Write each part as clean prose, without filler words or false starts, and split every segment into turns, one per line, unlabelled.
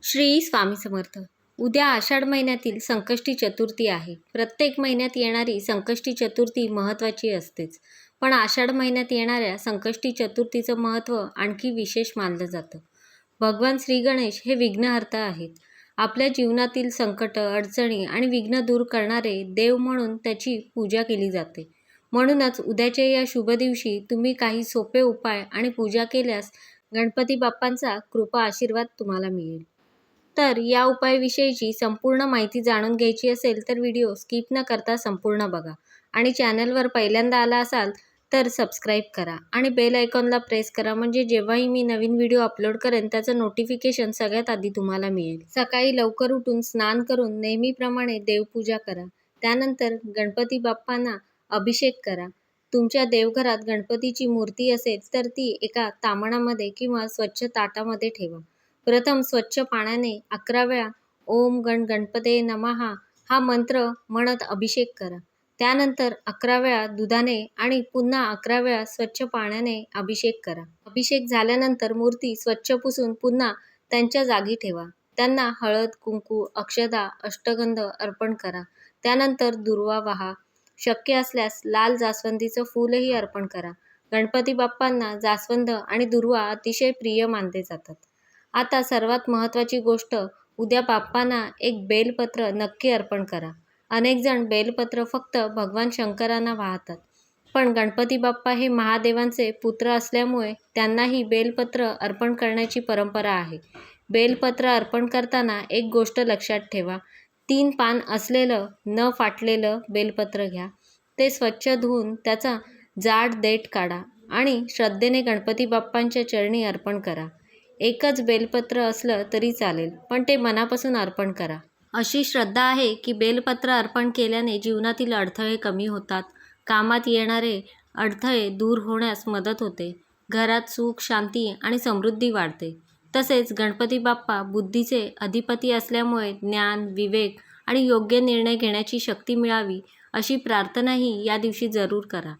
श्री स्वामी समर्थ. उद्या आषाढ महिन्यातील संकष्टी चतुर्थी आहे. प्रत्येक महिन्यात येणारी संकष्टी चतुर्थी महत्त्वाची असतेच, पण आषाढ महिन्यात येणाऱ्या संकष्टी चतुर्थीचं महत्त्व आणखी विशेष मानलं जातं. भगवान श्री गणेश हे विघ्नहर्ता आहेत. आपल्या जीवनातील संकट, अडचणी आणि विघ्न दूर करणारे देव म्हणून त्याची पूजा केली जाते. म्हणूनच उद्याच्या या शुभ दिवशी तुम्ही काही सोपे उपाय आणि पूजा केल्यास गणपती बाप्पांचा कृपा आशीर्वाद तुम्हाला मिळेल. तर या उपायाविषयीची संपूर्ण माहिती जाणून घ्यायची असेल तर व्हिडिओ स्किप न करता संपूर्ण बघा आणि चॅनलवर पहिल्यांदा आला असाल तर सबस्क्राईब करा आणि बेल आयकॉनला प्रेस करा, म्हणजे जेव्हाही मी नवीन व्हिडिओ अपलोड करेन त्याचं नोटिफिकेशन सगळ्यात आधी तुम्हाला मिळेल. सकाळी लवकर उठून स्नान करून नेहमीप्रमाणे देवपूजा करा. त्यानंतर गणपती बाप्पांना अभिषेक करा. तुमच्या देवघरात गणपतीची मूर्ती असेल तर ती एका तामणामध्ये किंवा स्वच्छ ताटामध्ये ठेवा. प्रथम स्वच्छ पाण्याने 11 वेळा ओम गण गणपते नमः हा मंत्र म्हणत अभिषेक करा. त्यानंतर 11 वेळा दुधाने आणि पुन्हा 11 वेळा स्वच्छ पाण्याने अभिषेक करा. अभिषेक झाल्यानंतर मूर्ती स्वच्छ पुसून पुन्हा त्यांच्या जागी ठेवा. त्यांना हळद, कुंकू, अक्षता, अष्टगंध अर्पण करा. त्यानंतर दुर्वा वाहा. शक्य असल्यास लाल जास्वंदीचं फूलही अर्पण करा. गणपती बाप्पांना जास्वंद आणि दुर्वा अतिशय प्रिय मानले जातात. आता सर्वात महत्त्वाची गोष्ट, उद्या बाप्पांना एक बेलपत्र नक्की अर्पण करा. अनेक जण बेलपत्र फक्त भगवान शंकरांना वाहतात, पण गणपती बाप्पा हे महादेवांचे पुत्र असल्यामुळे त्यांनाही बेलपत्र अर्पण करण्याची परंपरा आहे. बेलपत्र अर्पण करताना एक गोष्ट लक्षात ठेवा, 3 पान असलेलं न फाटलेलं बेलपत्र घ्या. ते स्वच्छ धुवून त्याचा जाड देठ काढा आणि श्रद्धेने गणपती बाप्पांच्या चरणी अर्पण करा. एकच बेलपत्र असलं तरी चालेल, पण ते मनापासून अर्पण करा. अशी श्रद्धा आहे की बेलपत्र अर्पण केल्याने जीवनातील अडथळे कमी होतात, कामात येणारे अडथळे दूर होण्यास मदत होते, घरात सुख, शांती आणि समृद्धी वाढते. तसेच गणपती बाप्पा बुद्धीचे अधिपती असल्यामुळे ज्ञान, विवेक आणि योग्य निर्णय घेण्याची शक्ती मिळावी अशी प्रार्थनाही या दिवशी जरूर करा.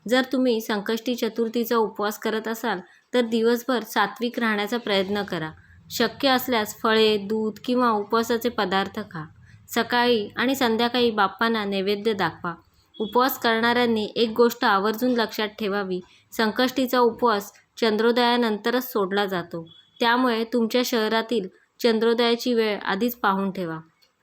जर तुम्ही संकष्टी चतुर्थीचा उपवास करत असाल तर दिवसभर सात्विक राहण्याचा प्रयत्न करा. शक्य असल्यास फळे, दूध किंवा उपवासाचे पदार्थ खा. सकाळी आणि संध्याकाळी बाप्पांना नैवेद्य दाखवा. उपवास करणाऱ्यांनी एक गोष्ट आवर्जून लक्षात ठेवावी, संकष्टीचा उपवास चंद्रोदयानंतरच सोडला जातो. त्यामुळे तुमच्या शहरातील चंद्रोदयाची वेळ आधीच पाहून ठेवा.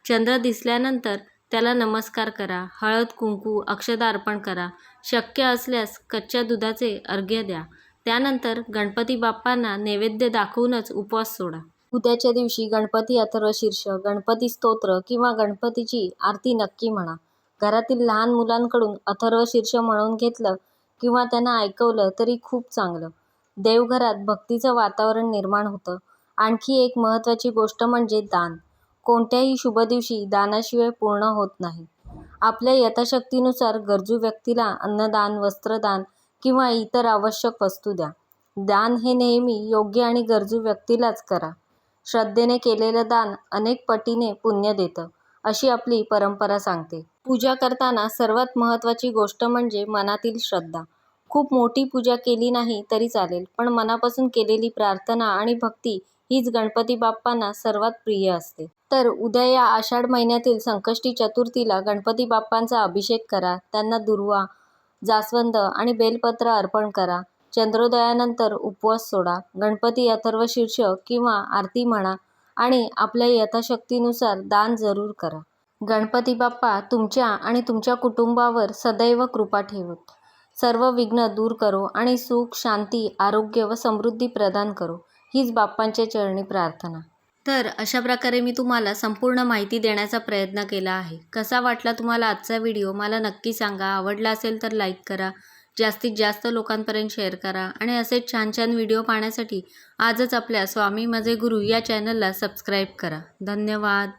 चंद्र दिसल्यानंतर त्याला नमस्कार करा. हळद, कुंकू, अक्षता अर्पण करा. शक्य असल्यास कच्च्या दुधाचे अर्घ्य द्या. त्यानंतर गणपती बाप्पांना नैवेद्य दाखवूनच उपवास सोडा. उद्याच्या दिवशी गणपती अथर्वशीर्ष, गणपती स्तोत्र किंवा गणपतीची आरती नक्की म्हणा. घरातील लहान मुलांकडून अथर्वशीर्ष म्हणून घेतलं किंवा त्यांना ऐकवलं तरी खूप चांगलं. देवघरात भक्तीचं वातावरण निर्माण होतं. आणखी एक महत्त्वाची गोष्ट म्हणजे दान. कोणत्याही शुभ दिवशी दानाशिवाय पूर्ण होत नाही. आपल्या यथाशक्तीनुसार गरजू व्यक्तीला अन्नदान, वस्त्रदान किंवा इतर आवश्यक वस्तू द्या. दान हे नेहमी योग्य आणि गरजू व्यक्तीलाच करा. श्रद्धेने केलेलं दान अनेक पटीने पुण्य देतं, अशी आपली परंपरा सांगते. पूजा करताना सर्वात महत्त्वाची गोष्ट म्हणजे मनातील श्रद्धा. खूप मोठी पूजा केली नाही तरी चालेल, पण मनापासून केलेली प्रार्थना आणि भक्ती हीच गणपती बाप्पांना सर्वात प्रिय असते. तर उद्या या आषाढ महिन्यातील संकष्टी चतुर्थीला गणपती बाप्पांचा अभिषेक करा. त्यांना दुर्वा, जास्वंद आणि बेलपत्र अर्पण करा. चंद्रोदयानंतर उपवास सोडा. गणपती अथर्वशीर्ष किंवा आरती म्हणा आणि आपल्या यथाशक्तीनुसार दान जरूर करा. गणपती बाप्पा तुमच्या आणि तुमच्या कुटुंबावर सदैव कृपा ठेवोत, सर्व विघ्न दूर करो आणि सुख, शांती, आरोग्य व समृद्धी प्रदान करो, हीच बाप्पांच्या चरणी प्रार्थना. तर अशा प्रकारे मी तुम्हाला संपूर्ण माहिती देण्याचा प्रयत्न केला आहे. कसा वाटला तुम्हाला आजचा व्हिडिओ मला नक्की सांगा. आवडला असेल तर लाईक करा, जास्तीत जास्त लोकांपर्यंत शेअर करा आणि असेच छान छान व्हिडिओ पाहण्यासाठी आजच आपल्या स्वामी माझे गुरु या चॅनलला सबस्क्राईब करा. धन्यवाद.